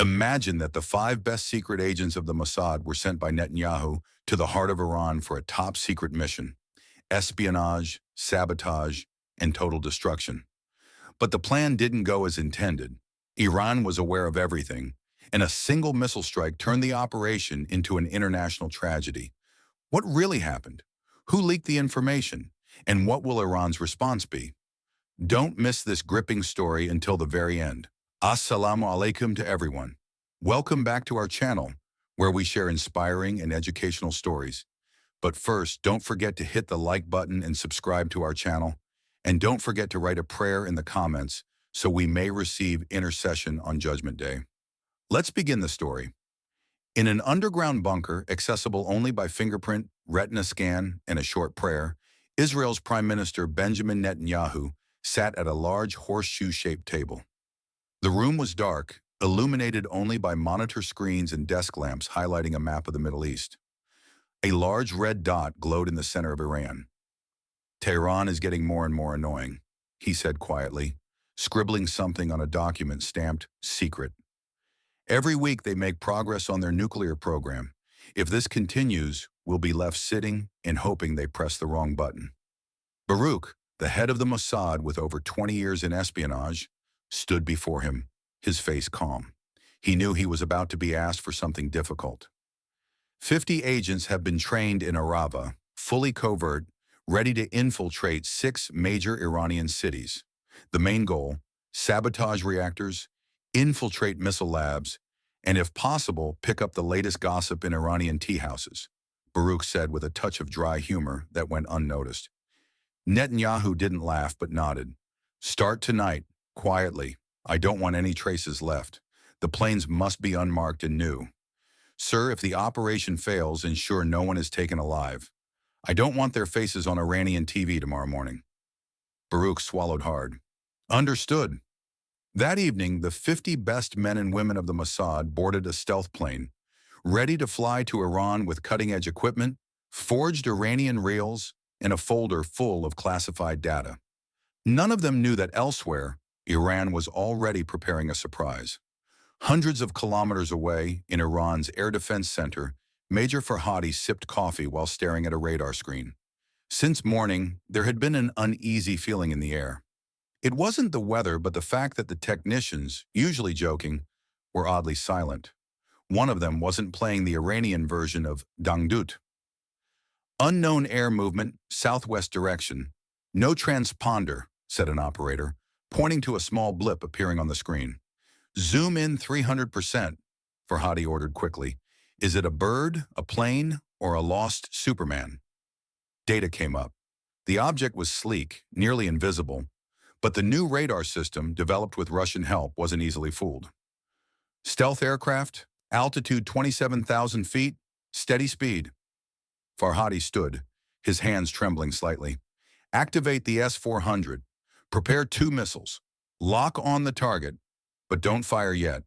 Imagine that the five best secret agents of the Mossad were sent by Netanyahu to the heart of Iran for a top-secret mission: espionage, sabotage, and total destruction. But the plan didn't go as intended. Iran was aware of everything, and a single missile strike turned the operation into an international tragedy. What really happened? Who leaked the information? And what will Iran's response be? Don't miss this gripping story until the very end. Assalamu alaikum to everyone. Welcome back to our channel, where we share inspiring and educational stories. But first, don't forget to hit the like button and subscribe to our channel. And don't forget to write a prayer in the comments so we may receive intercession on Judgment Day. Let's begin the story. In an underground bunker accessible only by fingerprint, retina scan, and a short prayer, Israel's Prime Minister Benjamin Netanyahu sat at a large horseshoe-shaped table. The room was dark, illuminated only by monitor screens and desk lamps highlighting a map of the Middle East. A large red dot glowed in the center of Iran. "Tehran is getting more and more annoying," he said quietly, scribbling something on a document stamped "Secret." "Every week they make progress on their nuclear program. If this continues, we'll be left sitting and hoping they press the wrong button." Baruch, the head of the Mossad with over 20 years in espionage, stood before him, his face calm. He knew he was about to be asked for something difficult. 50 agents have been trained in Arava, fully covert, ready to infiltrate 6 major Iranian cities. The main goal: sabotage reactors, infiltrate missile labs, and if possible, pick up the latest gossip in Iranian tea houses, Baruch said with a touch of dry humor that went unnoticed. Netanyahu didn't laugh but nodded. "Start tonight, quietly. I don't want any traces left. The planes must be unmarked and new. Sir, if the operation fails, ensure no one is taken alive. I don't want their faces on Iranian TV tomorrow morning." Baruch swallowed hard. "Understood." That evening, the 50 best men and women of the Mossad boarded a stealth plane, ready to fly to Iran with cutting-edge equipment, forged Iranian reels, and a folder full of classified data. None of them knew that elsewhere, Iran was already preparing a surprise. Hundreds of kilometers away, in Iran's Air Defense Center, Major Farhadi sipped coffee while staring at a radar screen. Since morning, there had been an uneasy feeling in the air. It wasn't the weather, but the fact that the technicians, usually joking, were oddly silent. One of them wasn't playing the Iranian version of Dangdut. "Unknown air movement, southwest direction. No transponder," said an operator, pointing to a small blip appearing on the screen. "Zoom in 300%, Farhadi ordered quickly. "Is it a bird, a plane, or a lost Superman?" Data came up. The object was sleek, nearly invisible, but the new radar system, developed with Russian help, wasn't easily fooled. "Stealth aircraft, altitude 27,000 feet, steady speed." Farhadi stood, his hands trembling slightly. "Activate the S-400. Prepare 2 missiles. Lock on the target, but don't fire yet."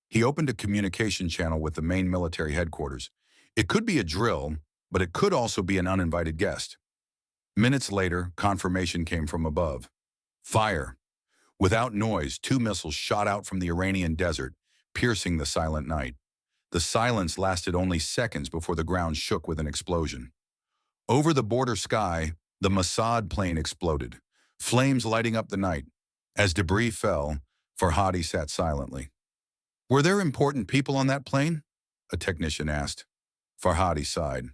He opened a communication channel with the main military headquarters. It could be a drill, but it could also be an uninvited guest. Minutes later, confirmation came from above. "Fire." Without noise, 2 missiles shot out from the Iranian desert, piercing the silent night. The silence lasted only seconds before the ground shook with an explosion. Over the border sky, the Mossad plane exploded, flames lighting up the night. As debris fell, Farhadi sat silently. "Were there important people on that plane?" a technician asked. Farhadi sighed.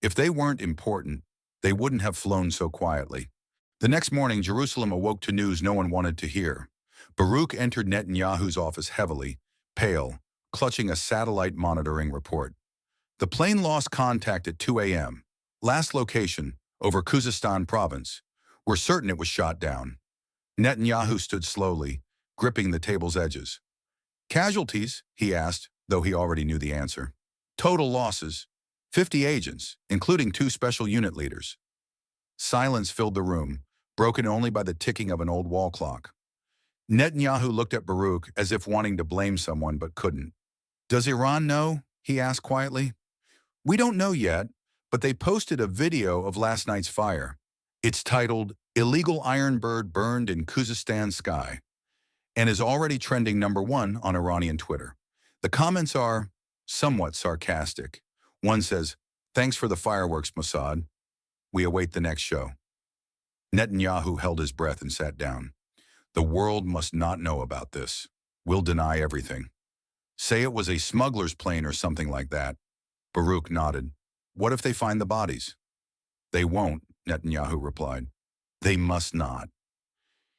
"If they weren't important, they wouldn't have flown so quietly." The next morning, Jerusalem awoke to news no one wanted to hear. Baruch entered Netanyahu's office heavily, pale, clutching a satellite monitoring report. "The plane lost contact at 2 a.m. Last location, over Khuzestan province. We're certain it was shot down." Netanyahu stood slowly, gripping the table's edges. "Casualties?" he asked, though he already knew the answer. "Total losses. 50 agents, including 2 special unit leaders." Silence filled the room, broken only by the ticking of an old wall clock. Netanyahu looked at Baruch as if wanting to blame someone but couldn't. "Does Iran know?" he asked quietly. "We don't know yet, but they posted a video of last night's fire. It's titled, 'Illegal Iron Bird Burned in Khuzestan Sky,' and is already trending #1 on Iranian Twitter. The comments are somewhat sarcastic. One says, "Thanks for the fireworks, Mossad. We await the next show." Netanyahu held his breath and sat down. "The world must not know about this. We'll deny everything. Say it was a smuggler's plane or something like that." Baruch nodded. "What if they find the bodies?" "They won't," Netanyahu replied. "They must not."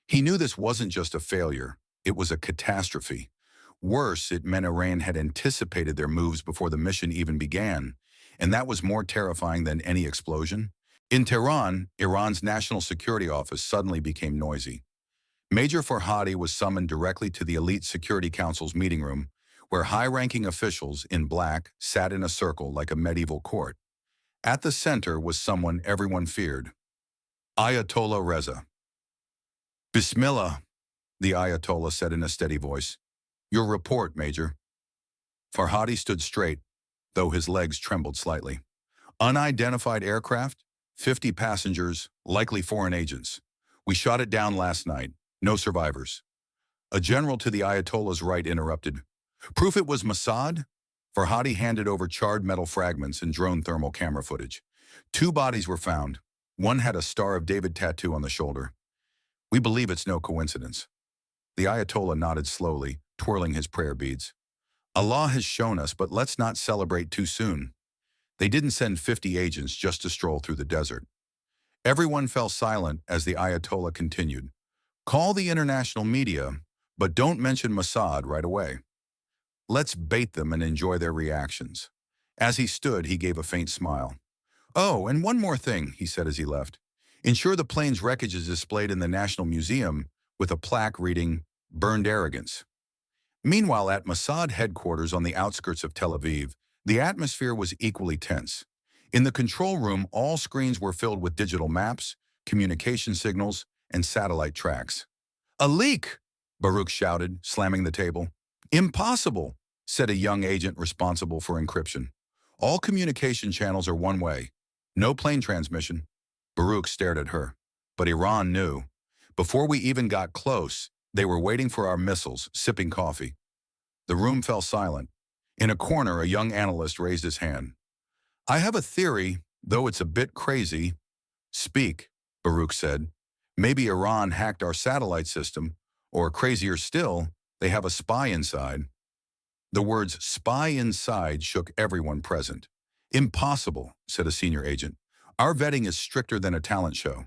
He knew this wasn't just a failure, it was a catastrophe. Worse, it meant Iran had anticipated their moves before the mission even began, and that was more terrifying than any explosion. In Tehran, Iran's National Security Office suddenly became noisy. Major Farhadi was summoned directly to the Elite Security Council's meeting room, where high-ranking officials in black sat in a circle like a medieval court. At the center was someone everyone feared, Ayatollah Reza. "Bismillah," the Ayatollah said in a steady voice. "Your report, Major." Farhadi stood straight, though his legs trembled slightly. "Unidentified aircraft, 50 passengers, likely foreign agents. We shot it down last night. No survivors." A general to the Ayatollah's right interrupted. "Proof it was Mossad?" Farhadi handed over charred metal fragments and drone thermal camera footage. 2 bodies were found. One had a Star of David tattoo on the shoulder. "We believe it's no coincidence." The Ayatollah nodded slowly, twirling his prayer beads. "Allah has shown us, but let's not celebrate too soon." They didn't send 50 agents just to stroll through the desert. Everyone fell silent as the Ayatollah continued. "Call the international media, but don't mention Mossad right away. Let's bait them and enjoy their reactions." As he stood, he gave a faint smile. "Oh, and one more thing," he said as he left. "Ensure the plane's wreckage is displayed in the National Museum with a plaque reading, 'Burned Arrogance.'" Meanwhile, at Mossad headquarters on the outskirts of Tel Aviv, the atmosphere was equally tense. In the control room, all screens were filled with digital maps, communication signals, and satellite tracks. "A leak!" Baruch shouted, slamming the table. "Impossible," said a young agent responsible for encryption. "All communication channels are one way. No plane transmission." Baruch stared at her. But Iran knew. Before we even got close, they were waiting for our missiles, sipping coffee. The room fell silent. In a corner, a young analyst raised his hand. "I have a theory, though it's a bit crazy." "Speak," Baruch said. "Maybe Iran hacked our satellite system, or crazier still, they have a spy inside." The words "spy inside" shook everyone present. "Impossible," said a senior agent. "Our vetting is stricter than a talent show."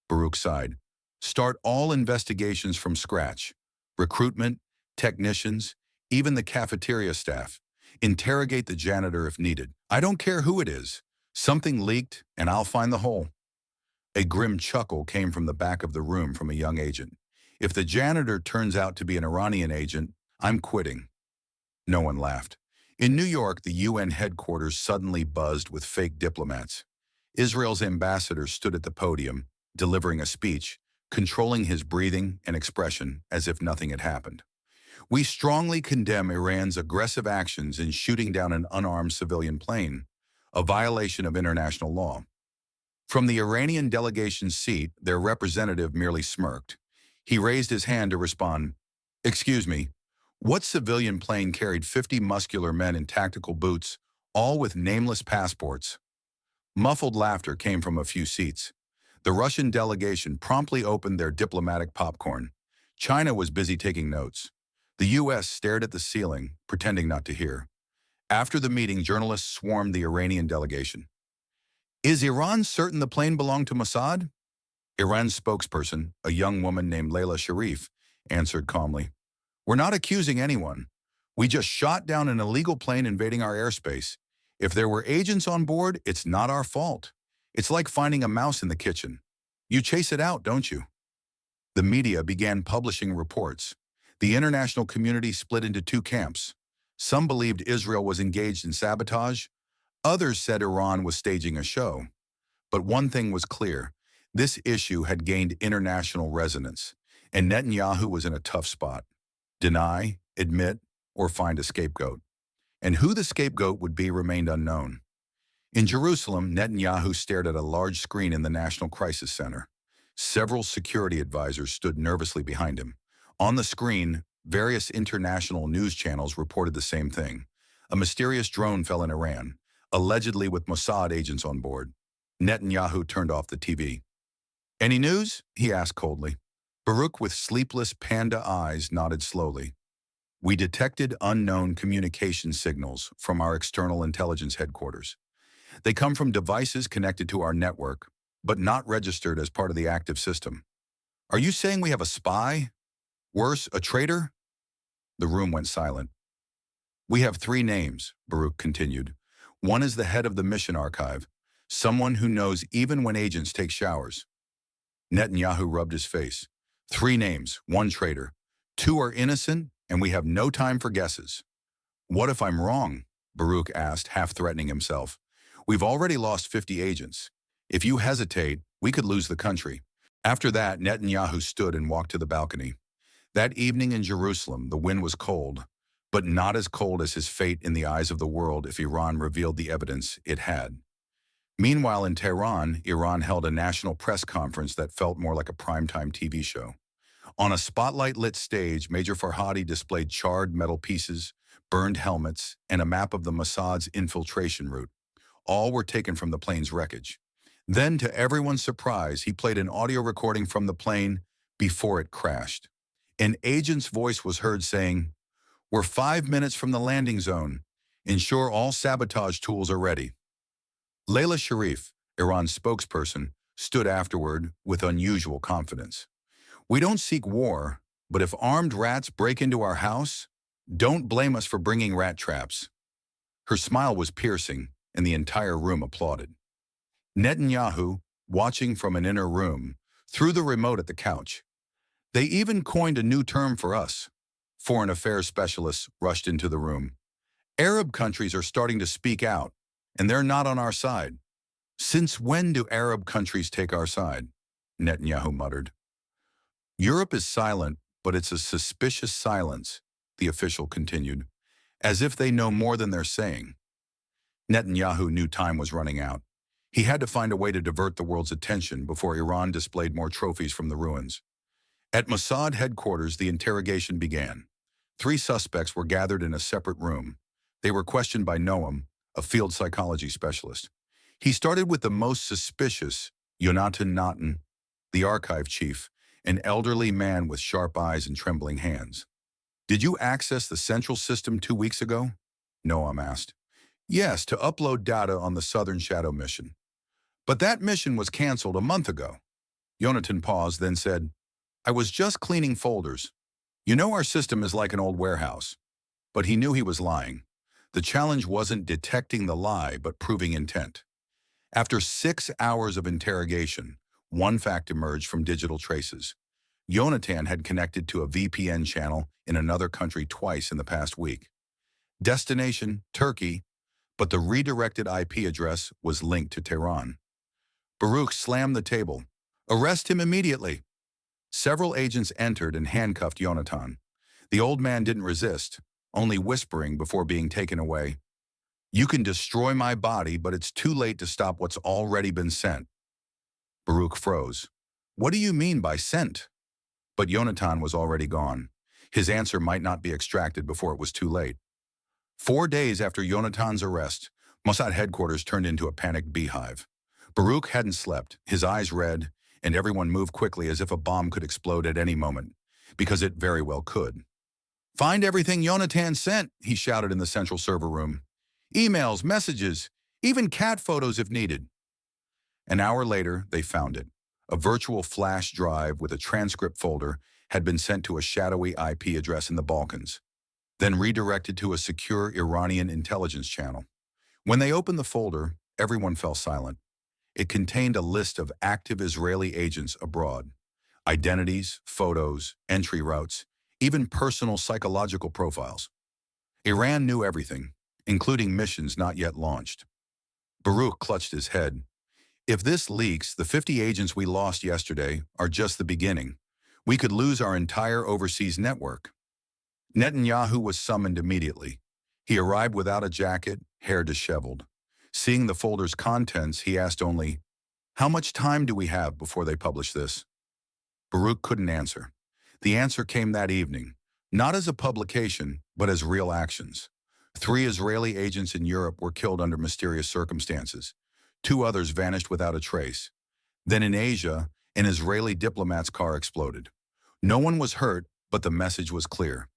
Baruch sighed. "Start all investigations from scratch. Recruitment, technicians, even the cafeteria staff. Interrogate the janitor if needed. I don't care who it is. Something leaked, and I'll find the hole." A grim chuckle came from the back of the room from a young agent. "If the janitor turns out to be an Iranian agent, I'm quitting." No one laughed. In New York, the UN headquarters suddenly buzzed with fake diplomats. Israel's ambassador stood at the podium, delivering a speech, controlling his breathing and expression as if nothing had happened. "We strongly condemn Iran's aggressive actions in shooting down an unarmed civilian plane, a violation of international law." From the Iranian delegation's seat, their representative merely smirked. He raised his hand to respond. "Excuse me, what civilian plane carried 50 muscular men in tactical boots, all with nameless passports?" Muffled laughter came from a few seats. The Russian delegation promptly opened their diplomatic popcorn. China was busy taking notes. The U.S. stared at the ceiling, pretending not to hear. After the meeting, journalists swarmed the Iranian delegation. "Is Iran certain the plane belonged to Mossad?" Iran's spokesperson, a young woman named Layla Sharif, answered calmly. "We're not accusing anyone. We just shot down an illegal plane invading our airspace. If there were agents on board, it's not our fault. It's like finding a mouse in the kitchen. You chase it out, don't you?" The media began publishing reports. The international community split into 2 camps. Some believed Israel was engaged in sabotage. Others said Iran was staging a show. But one thing was clear. This issue had gained international resonance, and Netanyahu was in a tough spot. Deny, admit, or find a scapegoat. And who the scapegoat would be remained unknown. In Jerusalem, Netanyahu stared at a large screen in the National Crisis Center. Several security advisors stood nervously behind him. On the screen, Various international news channels reported the same thing. A mysterious drone fell in Iran, allegedly with Mossad agents on board. Netanyahu turned off the TV. "Any news?" he asked coldly. Baruch, with sleepless panda eyes, nodded slowly. "We detected unknown communication signals from our external intelligence headquarters. They come from devices connected to our network, but not registered as part of the active system. Are you saying we have a spy? Worse, a traitor?" The room went silent. "We have three names," Baruch continued. "One is the head of the mission archive, someone who knows even when agents take showers." Netanyahu rubbed his face. "Three names, one traitor. Two are innocent, and we have no time for guesses." "What if I'm wrong?" Baruch asked, half threatening himself. "We've already lost 50 agents. If you hesitate, we could lose the country." After that, Netanyahu stood and walked to the balcony. That evening in Jerusalem, the wind was cold, but not as cold as his fate in the eyes of the world if Iran revealed the evidence it had. Meanwhile, in Tehran, Iran held a national press conference that felt more like a primetime TV show. On a spotlight-lit stage, Major Farhadi displayed charred metal pieces, burned helmets, and a map of the Mossad's infiltration route. All were taken from the plane's wreckage. Then, to everyone's surprise, he played an audio recording from the plane before it crashed. An agent's voice was heard saying, "We're 5 minutes from the landing zone. Ensure all sabotage tools are ready." Layla Sharif, Iran's spokesperson, stood afterward with unusual confidence. "We don't seek war, but if armed rats break into our house, don't blame us for bringing rat traps." Her smile was piercing, and the entire room applauded. Netanyahu, watching from an inner room, threw the remote at the couch. "They even coined a new term for us." Foreign affairs specialists rushed into the room. "Arab countries are starting to speak out, and they're not on our side." "Since when do Arab countries take our side?" Netanyahu muttered. "Europe is silent, but it's a suspicious silence," the official continued, "as if they know more than they're saying." Netanyahu knew time was running out. He had to find a way to divert the world's attention before Iran displayed more trophies from the ruins. At Mossad headquarters, the interrogation began. 3 suspects were gathered in a separate room. They were questioned by Noam, a field psychology specialist. He started with the most suspicious, Yonatan Natan, the archive chief, an elderly man with sharp eyes and trembling hands. "Did you access the central system 2 weeks ago?" Noam asked. "Yes, to upload data on the Southern Shadow mission." "But that mission was canceled a month ago." Yonatan paused, then said, "I was just cleaning folders. You know our system is like an old warehouse." But he knew he was lying. The challenge wasn't detecting the lie, but proving intent. After 6 hours of interrogation, one fact emerged from digital traces. Yonatan had connected to a VPN channel in another country twice in the past week. Destination, Turkey, but the redirected IP address was linked to Tehran. Baruch slammed the table. "Arrest him immediately." Several agents entered and handcuffed Yonatan. The old man didn't resist, only whispering before being taken away. "You can destroy my body, but it's too late to stop what's already been sent." Baruch froze. "What do you mean by sent?" But Yonatan was already gone. His answer might not be extracted before it was too late. 4 days after Yonatan's arrest, Mossad headquarters turned into a panicked beehive. Baruch hadn't slept, his eyes red, and everyone moved quickly as if a bomb could explode at any moment, because it very well could. "Find everything Yonatan sent," he shouted in the central server room. "Emails, messages, even cat photos if needed." An hour later, they found it. A virtual flash drive with a transcript folder had been sent to a shadowy IP address in the Balkans, then redirected to a secure Iranian intelligence channel. When they opened the folder, everyone fell silent. It contained a list of active Israeli agents abroad. Identities, photos, entry routes, even personal psychological profiles. Iran knew everything, including missions not yet launched. Baruch clutched his head. "If this leaks, the 50 agents we lost yesterday are just the beginning. We could lose our entire overseas network." Netanyahu was summoned immediately. He arrived without a jacket, hair disheveled. Seeing the folder's contents, he asked only, "How much time do we have before they publish this?" Baruch couldn't answer. The answer came that evening. not as a publication, but as real actions. 3 Israeli agents in Europe were killed under mysterious circumstances. 2 others vanished without a trace. Then in Asia, an Israeli diplomat's car exploded. No one was hurt, but the message was clear.